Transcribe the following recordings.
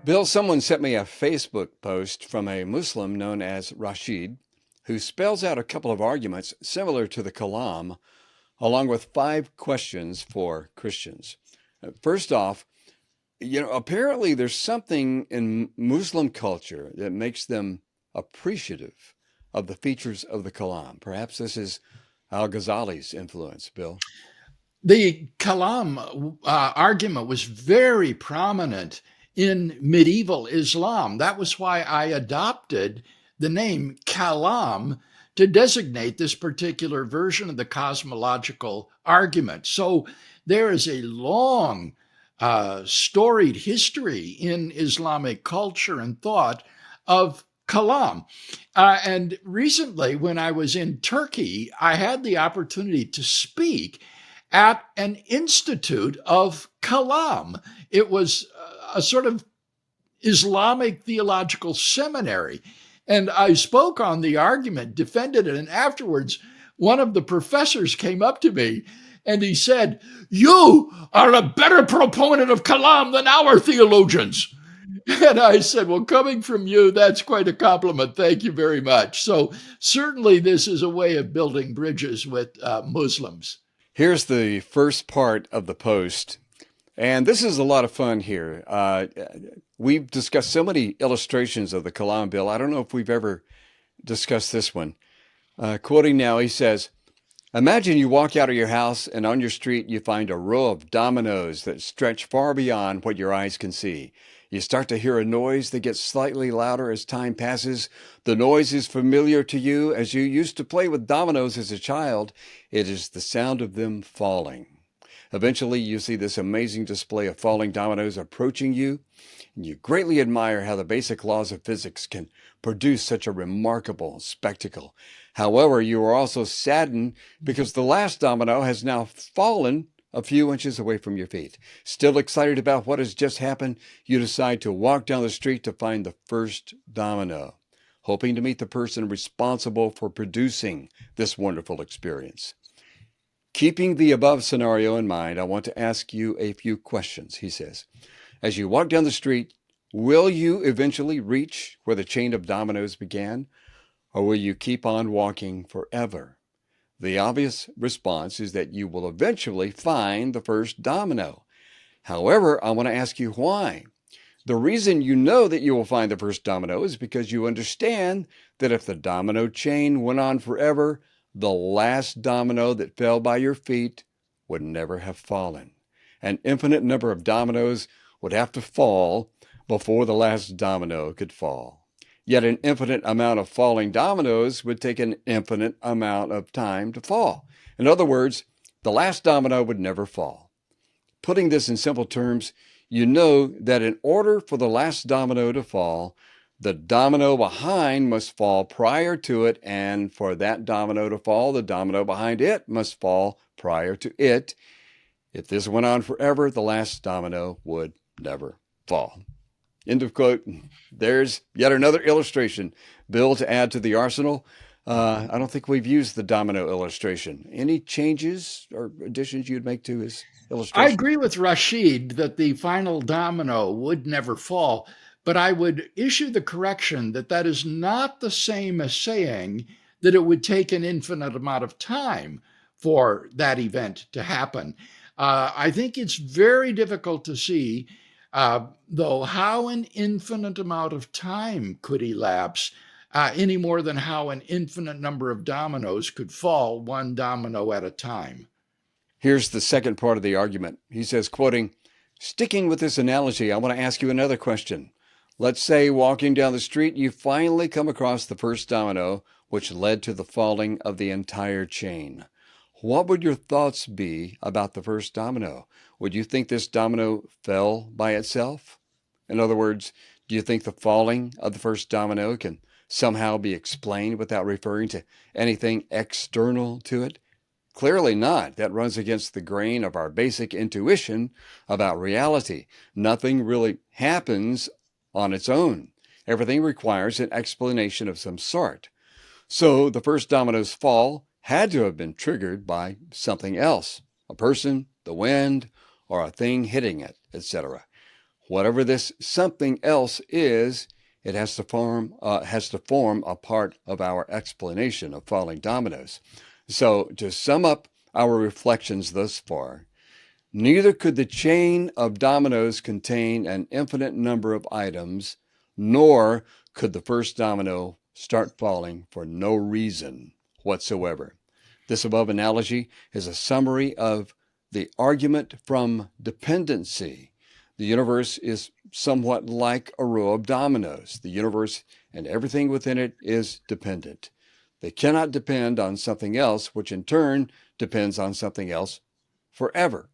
Bill, someone sent me a Facebook post from a Muslim known as Rashid, who spells out a couple of arguments similar to the Kalam, along with five questions for Christians. First off, apparently there's something in Muslim culture that makes them appreciative of the features of the Kalam. Perhaps this is Al Ghazali's influence, Bill. The Kalam argument was very prominent in medieval Islam. That was why I adopted the name Kalam to designate this particular version of the cosmological argument. So there is a long, storied history in Islamic culture and thought of Kalam. And recently, when I was in Turkey, I had the opportunity to speak at an institute of Kalam. It was a sort of Islamic theological seminary. And I spoke on the argument, defended it, and afterwards, one of the professors came up to me and he said, "You are a better proponent of Kalam than our theologians." And I said, "Well, coming from you, that's quite a compliment. Thank you very much." So certainly this is a way of building bridges with Muslims. Here's the first part of the post. And this is a lot of fun here. We've discussed so many illustrations of the Kalam, Bill. I don't know if we've ever discussed this one. Quoting now, he says, imagine you walk out of your house and on your street you find a row of dominoes that stretch far beyond what your eyes can see. You start to hear a noise that gets slightly louder as time passes. The noise is familiar to you as you used to play with dominoes as a child. It is the sound of them falling. Eventually, you see this amazing display of falling dominoes approaching you, and you greatly admire how the basic laws of physics can produce such a remarkable spectacle. However, you are also saddened because the last domino has now fallen a few inches away from your feet. Still excited about what has just happened, you decide to walk down the street to find the first domino, hoping to meet the person responsible for producing this wonderful experience. Keeping the above scenario in mind, I want to ask you a few questions, he says. As you walk down the street, will you eventually reach where the chain of dominoes began, or will you keep on walking forever? The obvious response is that you will eventually find the first domino. However, I want to ask you why. The reason you know that you will find the first domino is because you understand that if the domino chain went on forever, the last domino that fell by your feet would never have fallen. An infinite number of dominoes would have to fall before the last domino could fall. Yet an infinite amount of falling dominoes would take an infinite amount of time to fall. In other words, the last domino would never fall. Putting this in simple terms, you know that in order for the last domino to fall, the domino behind must fall prior to it, and for that domino to fall, the domino behind it must fall prior to it. If this went on forever, the last domino would never fall. End of quote. There's yet another illustration, Bill, to add to the arsenal. I don't think we've used the domino illustration. Any changes or additions you'd make to his I illustration? agree with Rashid that the final domino would never fall, but I would issue the correction that that is not the same as saying that it would take an infinite amount of time for that event to happen. I think it's very difficult to see, though, how an infinite amount of time could elapse, any more than how an infinite number of dominoes could fall one domino at a time. Here's the second part of the argument. He says, quoting, sticking with this analogy, I want to ask you another question. Let's say walking down the street, you finally come across the first domino, which led to the falling of the entire chain. What would your thoughts be about the first domino? Would you think this domino fell by itself? In other words, do you think the falling of the first domino can somehow be explained without referring to anything external to it? Clearly not. That runs against the grain of our basic intuition about reality. Nothing really happens on its own. Everything requires an explanation of some sort. So the first domino's fall had to have been triggered by something else, a person, the wind, or a thing hitting it, etc. Whatever this something else is, it has to form a part of our explanation of falling dominoes. So, to sum up our reflections thus far, neither could the chain of dominoes contain an infinite number of items, nor could the first domino start falling for no reason whatsoever. This above analogy is a summary of the argument from dependency. The universe is somewhat like a row of dominoes. The universe and everything within it is dependent. They cannot depend on something else, which in turn depends on something else forever.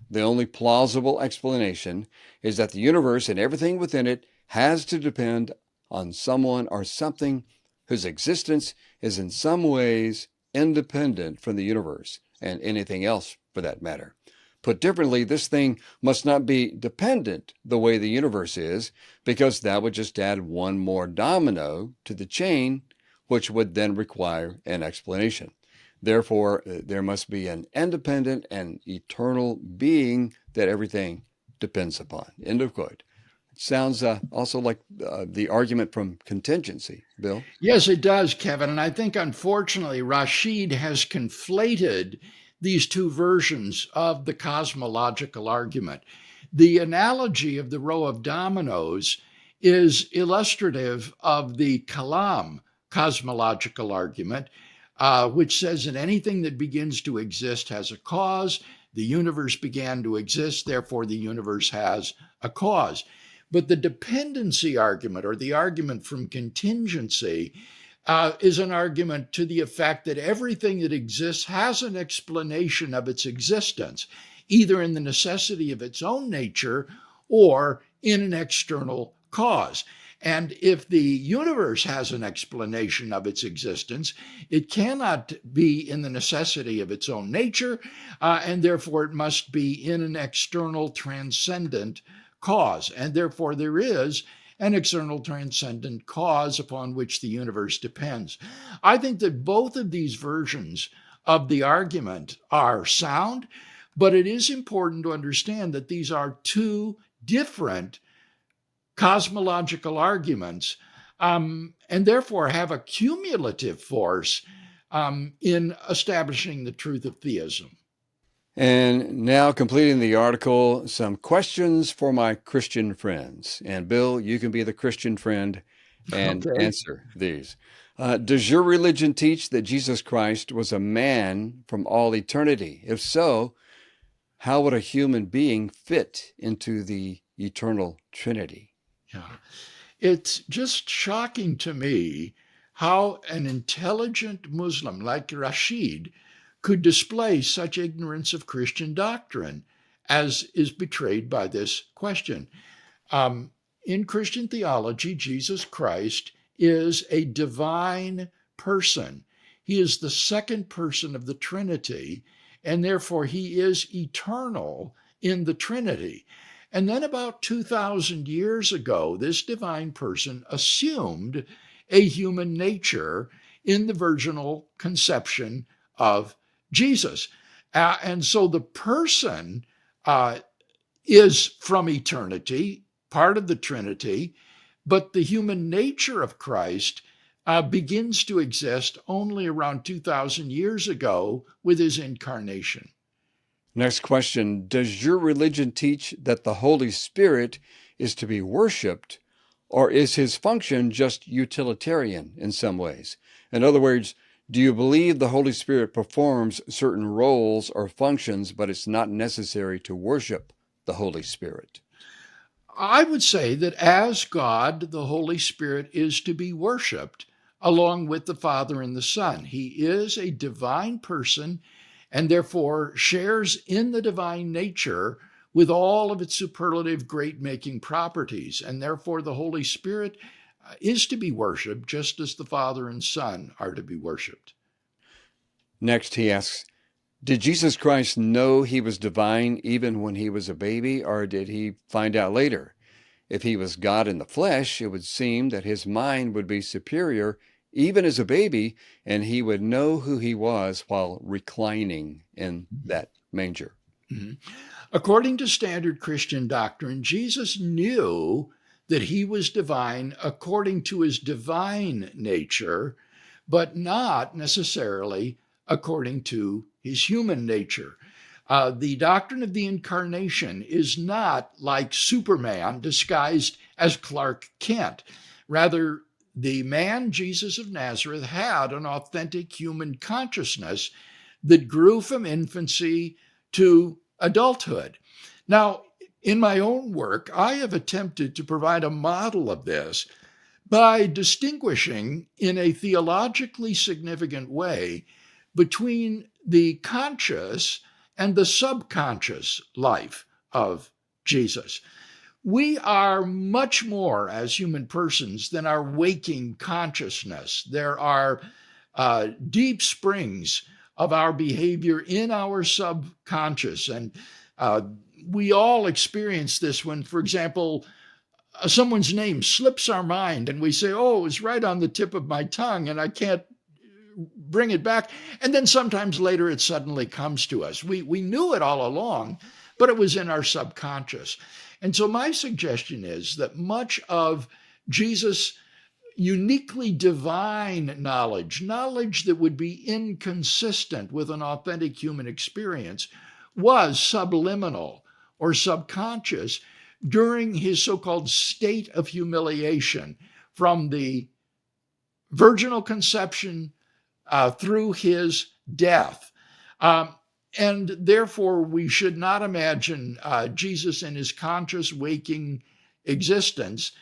The only plausible explanation is that the universe and everything within it has to depend on someone or something whose existence is in some ways independent from the universe and anything else for that matter. Put differently, this thing must not be dependent the way the universe is, because that would just add one more domino to the chain, which would then require an explanation. Therefore, there must be an independent and eternal being that everything depends upon. End of quote. It sounds also like the argument from contingency, Bill. Yes, it does, Kevin. And I think, unfortunately, Rashid has conflated these two versions of the cosmological argument. The analogy of the row of dominoes is illustrative of the Kalam cosmological argument, which says that anything that begins to exist has a cause. The universe began to exist, therefore, the universe has a cause. But the dependency argument, or the argument from contingency, is an argument to the effect that everything that exists has an explanation of its existence, either in the necessity of its own nature or in an external cause. And if the universe has an explanation of its existence, it cannot be in the necessity of its own nature, and therefore it must be in an external transcendent cause. And therefore there is an external transcendent cause upon which the universe depends. I think that both of these versions of the argument are sound, but it is important to understand that these are two different cosmological arguments, and therefore have a cumulative force in establishing the truth of theism. And now, completing the article, some questions for my Christian friends. And Bill, you can be the Christian friend and Okay. answer these. Does your religion teach that Jesus Christ was a man from all eternity? If so, how would a human being fit into the eternal Trinity? Yeah. It's just shocking to me how an intelligent Muslim like Rashid could display such ignorance of Christian doctrine as is betrayed by this question. In Christian theology, Jesus Christ is a divine person. He is the second person of the Trinity, and therefore he is eternal in the Trinity. And then about 2,000 years ago, this divine person assumed a human nature in the virginal conception of Jesus. And so the person is from eternity, part of the Trinity, but the human nature of Christ begins to exist only around 2,000 years ago with his incarnation. Next question. Does your religion teach that the Holy Spirit is to be worshiped, or is his function just utilitarian in some ways? In other words, do you believe the Holy Spirit performs certain roles or functions, but it's not necessary to worship the Holy Spirit? I would say that as God, the Holy Spirit is to be worshiped along with the Father and the Son. He is a divine person and therefore shares in the divine nature with all of its superlative great making properties. And therefore, the Holy Spirit is to be worshiped just as the Father and Son are to be worshiped. Next, he asks, did Jesus Christ know he was divine even when he was a baby, or did he find out later? If he was God in the flesh, it would seem that his mind would be superior even as a baby, and he would know who he was while reclining in that manger. Mhm. According to standard Christian doctrine, Jesus knew that he was divine according to his divine nature, but not necessarily according to his human nature. The doctrine of the incarnation is not like Superman disguised as Clark Kent. Rather, the man Jesus of Nazareth had an authentic human consciousness that grew from infancy to adulthood. Now, in my own work, I have attempted to provide a model of this by distinguishing in a theologically significant way between the conscious and the subconscious life of Jesus. We are much more as human persons than our waking consciousness. There are deep springs of our behavior in our subconscious. And we all experience this when, for example, someone's name slips our mind and we say, oh, it was right on the tip of my tongue and I can't bring it back. And then sometimes later it suddenly comes to us. We knew it all along, but it was in our subconscious. And so my suggestion is that much of Jesus' uniquely divine knowledge that would be inconsistent with an authentic human experience, was subliminal or subconscious during his so-called state of humiliation from the virginal conception through his death. And therefore, we should not imagine Jesus in his conscious waking existence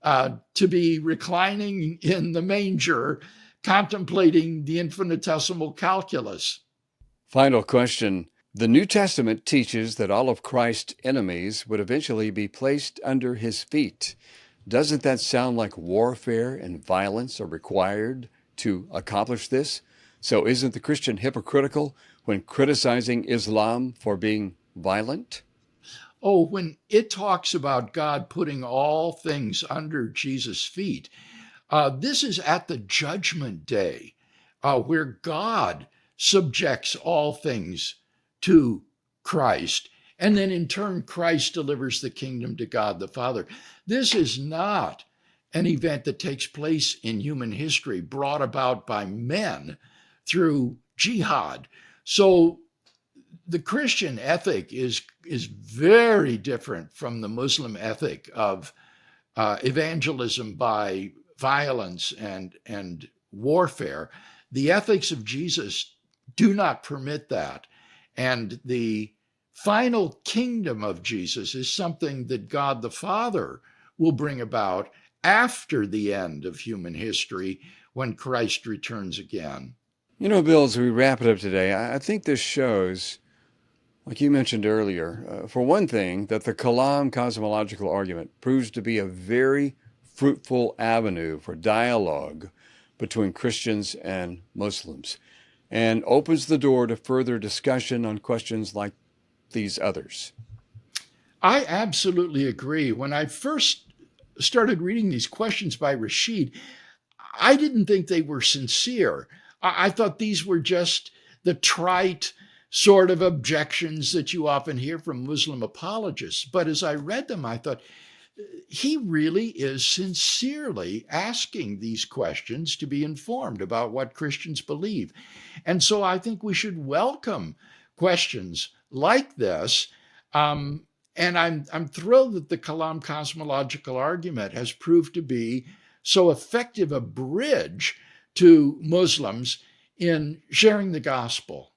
to be reclining in the manger, contemplating the infinitesimal calculus. Final question. The New Testament teaches that all of Christ's enemies would eventually be placed under his feet. Doesn't that sound like warfare and violence are required to accomplish this? So isn't the Christian hypocritical when criticizing Islam for being violent? Oh, when it talks about God putting all things under Jesus' feet, this is at the judgment day, where God subjects all things to Christ. And then in turn, Christ delivers the kingdom to God the Father. This is not an event that takes place in human history brought about by men through jihad. So the Christian ethic is very different from the Muslim ethic of evangelism by violence and warfare. The ethics of Jesus do not permit that. And the final kingdom of Jesus is something that God the Father will bring about after the end of human history when Christ returns again. You know, Bill, as we wrap it up today, I think this shows, like you mentioned earlier, for one thing, that the Kalam Cosmological Argument proves to be a very fruitful avenue for dialogue between Christians and Muslims, and opens the door to further discussion on questions like these others. I absolutely agree. When I first started reading these questions by Rashid, I didn't think they were sincere. I thought these were just the trite sort of objections that you often hear from Muslim apologists. But as I read them, I thought, he really is sincerely asking these questions to be informed about what Christians believe. And so I think we should welcome questions like this. And I'm thrilled that the Kalam Cosmological Argument has proved to be so effective a bridge to Muslims in sharing the gospel.